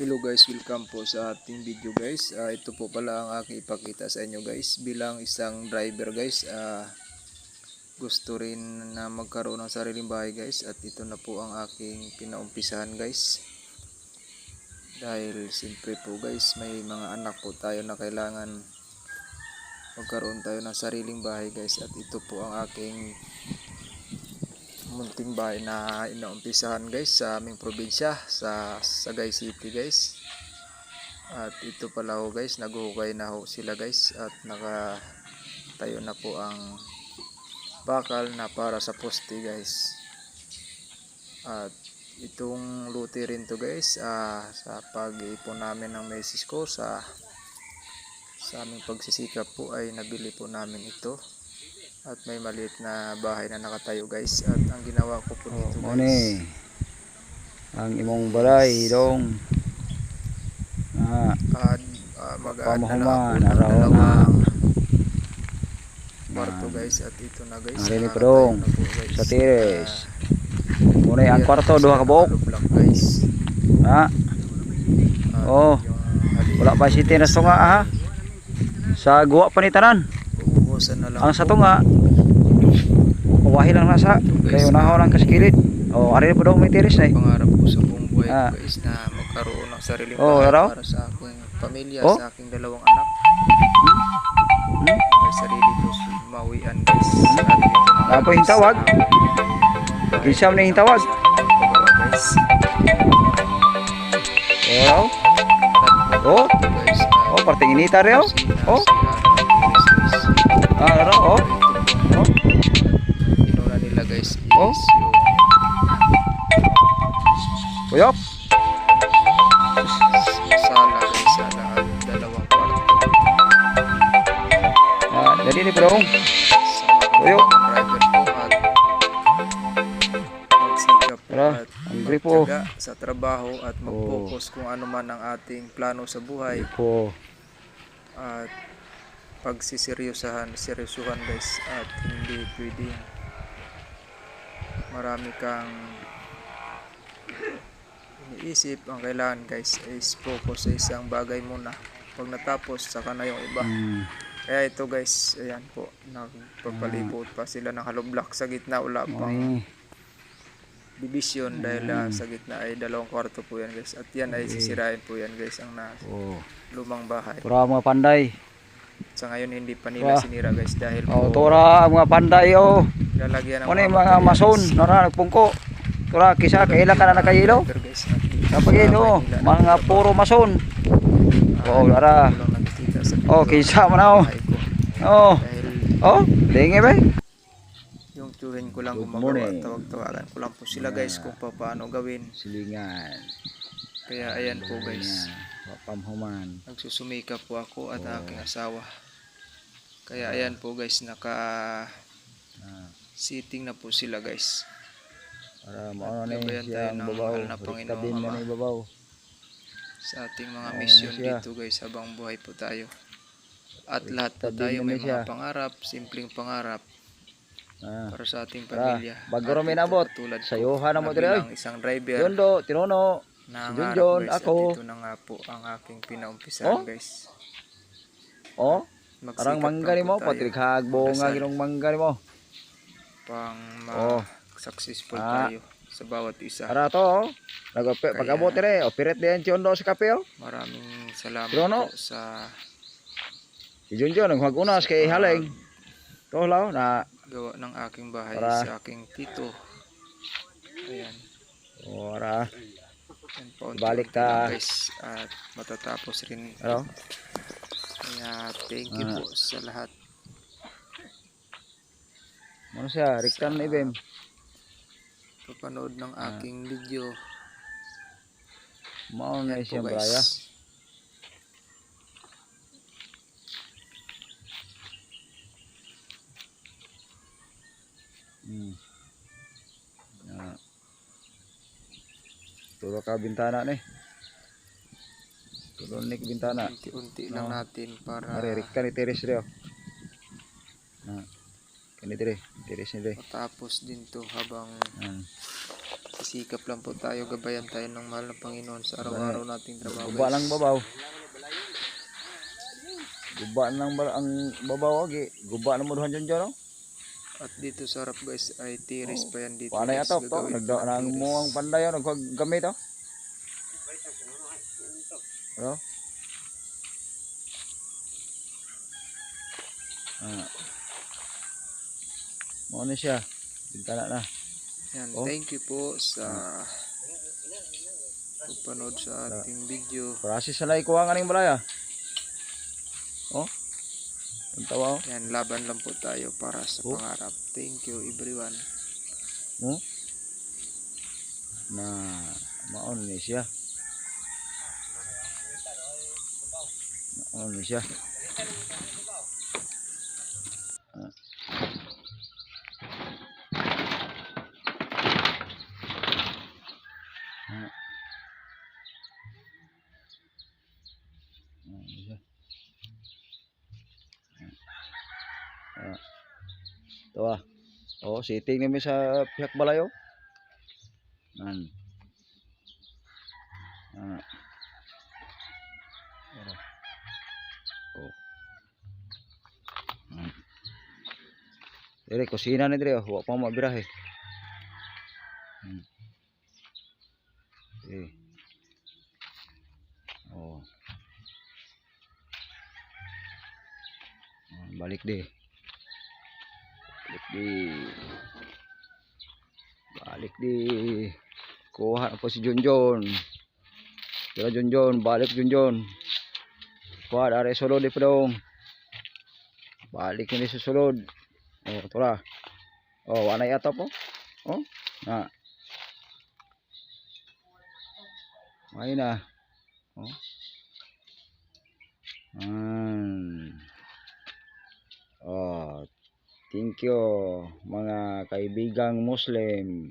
Hello guys, welcome po sa ating video guys. Ito po pala ang aking ipakita sa inyo guys. Bilang isang driver guys, gusto rin na magkaroon ng sariling bahay guys. At ito na po ang aking pinaumpisahan guys. Dahil siyempre po guys, may mga anak po tayo na kailangan magkaroon tayo ng sariling bahay guys. At ito po ang aking munting bahay na inaumpisahan guys sa aming probinsya sa Sagay City guys. At ito pala ho guys, naguhukay na ho sila guys at nakatayo na po ang bakal na para sa poste guys. At itong luti rin to guys, sa pag-iipon namin ng mesis ko sa aming pagsisikap po ay nabili po namin ito. At may maliit na bahay na nakatayo guys. At ang ginawa ko po dito guys, ang imong balay dong mag-add na lang po ng dalawang kwarto guys. At ito na guys, nakatayo na po guys sa tires. Muna ang kwarto duha ka buok guys. Wala pa si tinas to nga ha. Sa guwa pa ni tanan. Ang sa tunga uwahi lang nasa kayo nahaw lang kaskilid. Ari po daw may tiris na Pangarap ko sa buong buhay guys na magkaroon ng sariling bahay para sa aking pamilya, sa aking dalawang anak. May sarili po mawian guys. Ano po yung tawag? Kisam na yung tawag? Guys. Parting inita rin Inuna nila guys is yung Uyop sala guys, sala at dalawang kwarto. Jadi ni bro Uyop driver po at magsikap po at magtiyaga sa trabaho at mag-focus kung ano man ang ating plano sa buhay. At seryosuhan guys, at hindi pwedeng marami kang iniisip. Ang kailangan guys is focus sa isang bagay muna, pag natapos saka na yung iba. Kaya ito guys, ayan po, nagpapalipot pa sila ng hollow block sa gitna, wala pang division dahil sa gitna ay dalawang kwarto po yan guys. At yan ay sisirain po yan guys, ang lumang bahay. Tura mga panday. Sa ngayon hindi pa nila sinira guys dahil tura mga panday lalagyan ng mga mason nara nagpungko. Tura kisa kaila ka na nakayilo. Kapag mga puro mason. Lara. Kisa man lingi ba? Yung tuhin ko lang gumagawa, tawag-tawagan ko lang po sila guys kung paano gawin. Silingan. Kaya ayan po guys, pamhuman. nagsusumikap po ako at aking asawa. Kaya ayan po guys, sitting na po sila guys. Para maano na siya ang babaw na Panginoon Ama sa ating mga mission dito guys habang buhay po tayo. At lahat po tayo may mga pangarap, simpleng pangarap para sa ating pamilya. Bago rin abot sayuhan na mo dire. Isang driver Jondo tinuno na Junjon ako. Ito na nga po ang aking pinaumpisahan guys. Parang mangga ni mo patrik hagbo nga ginong mangga ni mo. Successful tayo sa bawat isa. Para to pag-abot dire operate din Jondo sa kape Maraming salamat po sa Junjon naghagunas kay haleng. To law na gawa ng aking bahay sa aking tito. Ayan. Balik ta guys at matatapos rin. Kaya thank you po sa lahat. Ano siya? Riktan na ibem. Papanood ng aking video. Mao na siya braya. Turo ka bintana ni. Turo ni bintana. Unti-unti lang natin para Riktan ni teres rio. Kani dire, teres ni dire. Matapos din to habang Isikap lang po tayo, gabayan tayo ng mahal na Panginoon sa araw-araw nating trabaho Guba lang guys. babaw. Guba lang ang babaw agi. Guba na mo duhan dyan no? At dito sa harap guys ay tiris pa yan dito Panay guys. atop to. Gagawin pa ng Nang tiris. mo ang panday yun. Naggamit to. Ano? Mo na siya. Bintana na. Yan, Oh. thank you po sa pagpanood sa ating video. Proses sa lay kuha nga ning balaya. Oh. Ang tawa oh. Yan, laban lang po tayo para sa Oh. pangarap. Thank you everyone. Oh. Na maon ni siya. Maon ni siya. Ito ah. Oh, sitting nami sa pihak balayo. Nan. Oh. Dire kusina ni dire, wa pa mabirahe. Oh. Balik di. Balik di. Kuha po si Junjun. Kira Junjun, balik Junjun. Kuha dari sulod di pedong. Balik ini susulod. Oh, tura. Oh, wanay atop oh. Oh. Nah. Main na. Oh. Oh, thank you mga kaibigang Muslim.